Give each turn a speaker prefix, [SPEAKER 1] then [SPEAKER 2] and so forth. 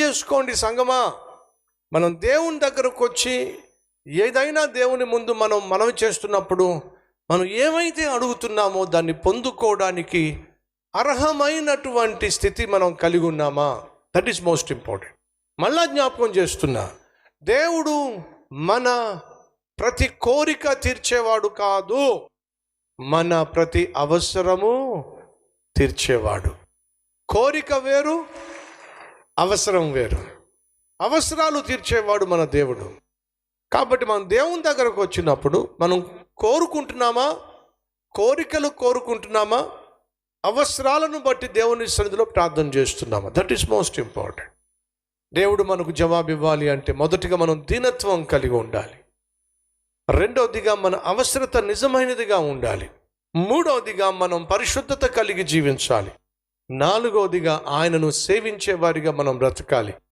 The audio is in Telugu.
[SPEAKER 1] చేసుకోండి సంగమా. మనం దేవుని దగ్గరకు వచ్చి ఏదైనా దేవుని ముందు మనం మనవి చేస్తున్నప్పుడు మనం ఏమైతే అడుగుతున్నామో దాన్ని పొందుకోవడానికి అర్హమైనటువంటి స్థితి మనం కలిగి ఉన్నామా? That is most important. మళ్ళా జ్ఞాపకం చేస్తున్నా, దేవుడు మన ప్రతి కోరిక తీర్చేవాడు కాదు, మన ప్రతి అవసరము తీర్చేవాడు. కోరిక వేరు, అవసరం వేరు. అవసరాలు తీర్చేవాడు మన దేవుడు. కాబట్టి మనం దేవుని దగ్గరకు వచ్చినప్పుడు మనం కోరుకుంటున్నామా, కోరికలు కోరుకుంటున్నామా, అవసరాలను బట్టి దేవుని సన్నిధిలో ప్రార్థన చేస్తున్నామా? That is most important. దేవుడు మనకు జవాబు ఇవ్వాలి అంటే మొదటిగా మనం దీనత్వం కలిగి ఉండాలి. రెండవదిగా మన అవసరత నిజమైనదిగా ఉండాలి. మూడవదిగా మనం పరిశుద్ధత కలిగి జీవించాలి. నాలుగవదిగా ఆయనను సేవించే వారిగా మనం బ్రతకాలి.